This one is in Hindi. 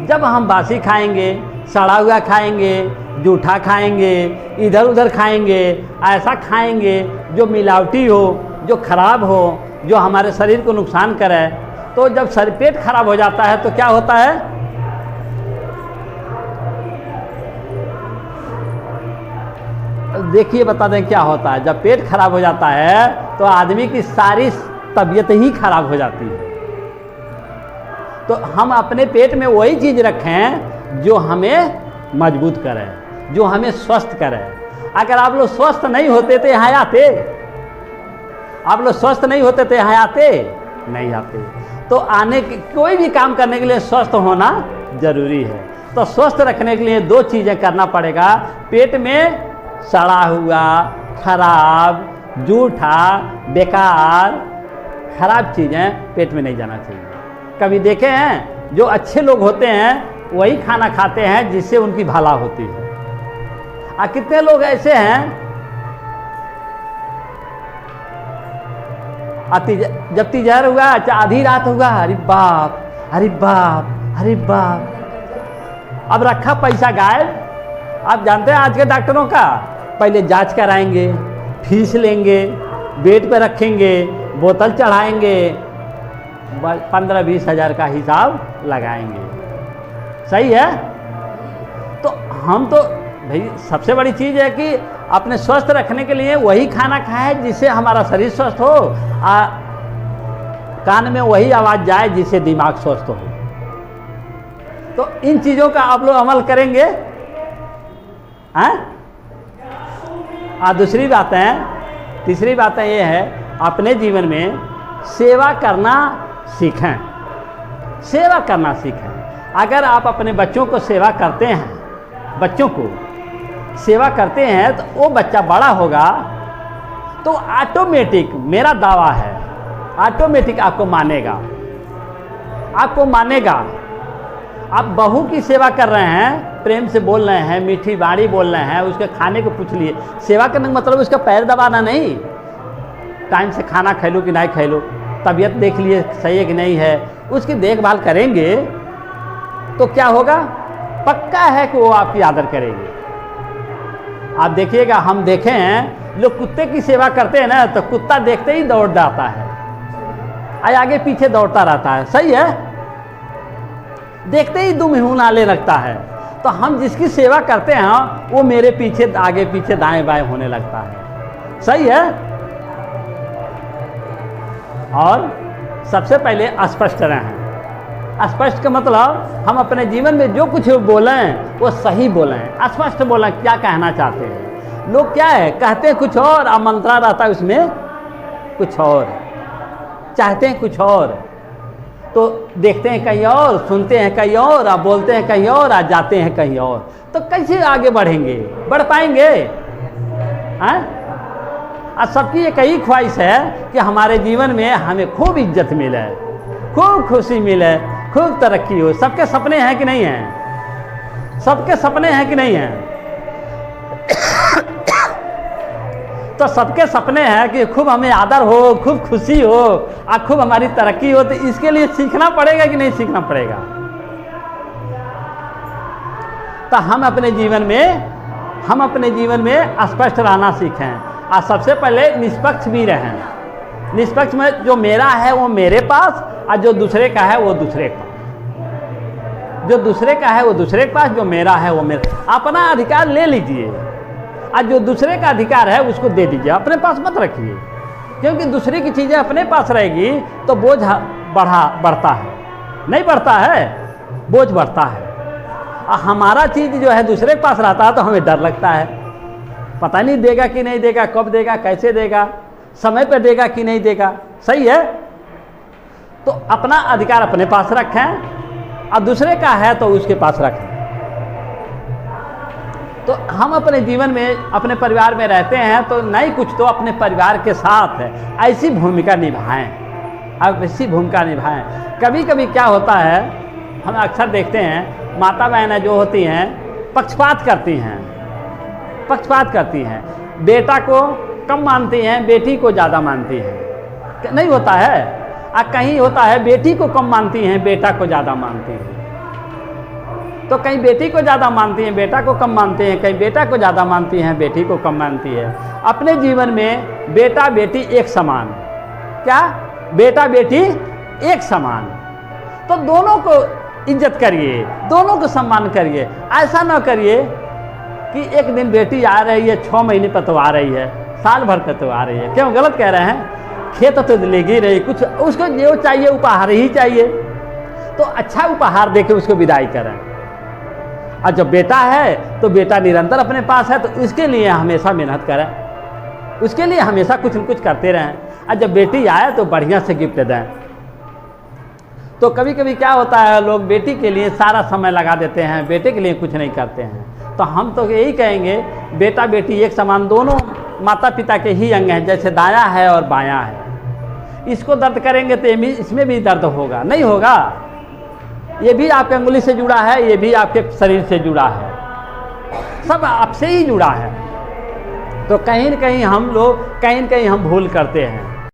जब हम बासी खाएंगे, सड़ा हुआ खाएंगे, जूठा खाएंगे, इधर उधर खाएंगे, ऐसा खाएंगे जो मिलावटी हो, जो खराब हो, जो हमारे शरीर को नुकसान करे, तो जब पेट खराब हो जाता है तो क्या होता है? देखिए बता दें क्या होता है। जब पेट खराब हो जाता है तो आदमी की सारी तबीयत ही खराब हो जाती है। तो हम अपने पेट में वही चीज़ रखें जो हमें मजबूत करे, जो हमें स्वस्थ करे। अगर आप लोग स्वस्थ नहीं होते तो यहाँ आते? आप लोग स्वस्थ नहीं होते तो यहाँ आते? नहीं आते। तो आने के कोई भी काम करने के लिए स्वस्थ होना जरूरी है। तो स्वस्थ रखने के लिए दो चीज़ें करना पड़ेगा। पेट में सड़ा हुआ, खराब, जूठा, बेकार, खराब चीज़ें पेट में नहीं जाना चाहिए। कभी देखे हैं जो अच्छे लोग होते हैं वही खाना खाते हैं जिससे उनकी भला होती है। कितने लोग ऐसे हैं जब तीजहर हुआ, आधी रात हुआ, अरे बाप, अरे बाप, अरे बाप, अब रखा पैसा गायब। आप जानते हैं आज के डॉक्टरों का, पहले जांच कराएंगे, फीस लेंगे, बेड पे रखेंगे, बोतल चढ़ाएंगे, 15-20 हज़ार का हिसाब लगाएंगे। सही है? तो हम तो भाई सबसे बड़ी चीज़ है कि अपने स्वस्थ रखने के लिए वही खाना खाएं जिससे हमारा शरीर स्वस्थ हो, कान में वही आवाज़ जाए जिससे दिमाग स्वस्थ हो। तो इन चीज़ों का आप लोग अमल करेंगे। दूसरी बात है, तीसरी बात है ये है, अपने जीवन में सेवा करना सीखें। सेवा करना सीखें। अगर आप अपने बच्चों को सेवा करते हैं, बच्चों को सेवा करते हैं, तो वो बच्चा बड़ा होगा तो ऑटोमेटिक, मेरा दावा है, ऑटोमेटिक आपको मानेगा, आपको मानेगा। आप बहू की सेवा कर रहे हैं, प्रेम से बोल रहे हैं, मीठी बाड़ी बोल रहे हैं, उसके खाने को पूछ लिए। सेवा करने का मतलब उसका पैर दबाना नहीं, टाइम से खाना खा लो कि नहीं खा लो, तबीयत देख लिए सही है कि नहीं है, उसकी देखभाल करेंगे तो क्या होगा? पक्का है कि वो आपकी आदर करेंगे। आप देखिएगा, हम देखे हैं लोग कुत्ते की सेवा करते हैं ना, तो कुत्ता देखते ही दौड़ जाता है, आगे पीछे दौड़ता रहता है। सही है? देखते ही दुम नाले लगता है। तो हम जिसकी सेवा करते हैं वो मेरे पीछे आगे पीछे दाएं बाएं होने लगता है। सही है? और सबसे पहले स्पष्ट रहें। स्पष्ट का मतलब हम अपने जीवन में जो कुछ बोलें वो सही बोलें, स्पष्ट बोलें क्या कहना चाहते हैं। लोग क्या है कहते हैं कुछ और, आमंत्रण रहता है उसमें कुछ और, चाहते हैं कुछ और, तो देखते हैं कहीं और, सुनते हैं कहीं और, आप बोलते हैं कहीं और, आ जाते हैं कहीं और। तो कैसे आगे बढ़ेंगे, बढ़ पाएंगे? सबकी एक ही ख्वाहिश है कि हमारे जीवन में हमें खूब इज्जत मिले, खूब खुशी मिले, खूब तरक्की हो। सबके सपने हैं कि नहीं हैं? सबके सपने हैं कि नहीं हैं? तो सबके सपने हैं कि खूब हमें आदर हो, खूब खुशी हो और खूब हमारी तरक्की हो। तो इसके लिए सीखना पड़ेगा कि नहीं सीखना पड़ेगा? तो हम अपने जीवन में स्पष्ट रहना सीखें। और सबसे पहले निष्पक्ष भी रहें। निष्पक्ष में जो मेरा है वो मेरे पास, और जो दूसरे का है वो दूसरे के पास, जो दूसरे का है वो दूसरे के पास, जो मेरा है वो मेरा। अपना अधिकार ले लीजिए और जो दूसरे का अधिकार है उसको दे दीजिए, अपने पास मत रखिए। क्योंकि दूसरे की चीज़ें अपने पास रहेगी तो बोझ बढ़ता है, नहीं बढ़ता है, बोझ बढ़ता है। और हमारा चीज़ जो है दूसरे के पास रहता है तो हमें डर लगता है, पता नहीं देगा कि नहीं देगा, कब देगा, कैसे देगा, समय पर देगा कि नहीं देगा। सही है? तो अपना अधिकार अपने पास रखें और दूसरे का है तो उसके पास रखें। तो हम अपने जीवन में अपने परिवार में रहते हैं तो नहीं कुछ तो अपने परिवार के साथ ऐसी भूमिका निभाएं, अब ऐसी भूमिका निभाएं। कभी कभी क्या होता है, हम अक्सर देखते हैं माता बहनें जो होती हैं पक्षपात करती हैं, पक्षपात करती हैं, बेटा को कम मानती हैं, बेटी को ज़्यादा मानती हैं। नहीं होता है? कहीं होता है बेटी को कम मानती हैं, बेटा को ज़्यादा मानती हैं। तो कहीं बेटी को ज़्यादा मानती हैं, बेटा को कम मानते हैं, कहीं बेटा को ज़्यादा मानती हैं, बेटी को कम मानती है। अपने जीवन में बेटा बेटी एक समान, क्या बेटा बेटी एक समान, तो दोनों को इज्जत करिए, दोनों को सम्मान करिए। ऐसा ना करिए कि एक दिन बेटी आ रही है 6 महीने पर तो आ रही है, साल भर पर तो आ रही है, क्यों गलत कह रहे हैं? खेत तो लेगी रही, कुछ उसको जो चाहिए उपहार ही चाहिए, तो अच्छा उपहार देके उसको विदाई करें। और जब बेटा है तो बेटा निरंतर अपने पास है, तो उसके लिए हमेशा मेहनत करें, उसके लिए हमेशा कुछ न कुछ करते रहें। और जब बेटी आए तो बढ़िया से गिफ्ट दें। तो कभी कभी क्या होता है, लोग बेटी के लिए सारा समय लगा देते हैं, बेटे के लिए कुछ नहीं करते हैं। तो हम तो यही कहेंगे, बेटा बेटी एक समान, दोनों माता पिता के ही अंग हैं, जैसे दायां है और बायां है। इसको दर्द करेंगे तो इसमें भी दर्द होगा, नहीं होगा? ये भी आपके अंगुली से जुड़ा है, ये भी आपके शरीर से जुड़ा है, सब आपसे ही जुड़ा है। तो कहीं न कहीं हम लोग कहीं न कहीं हम भूल करते हैं।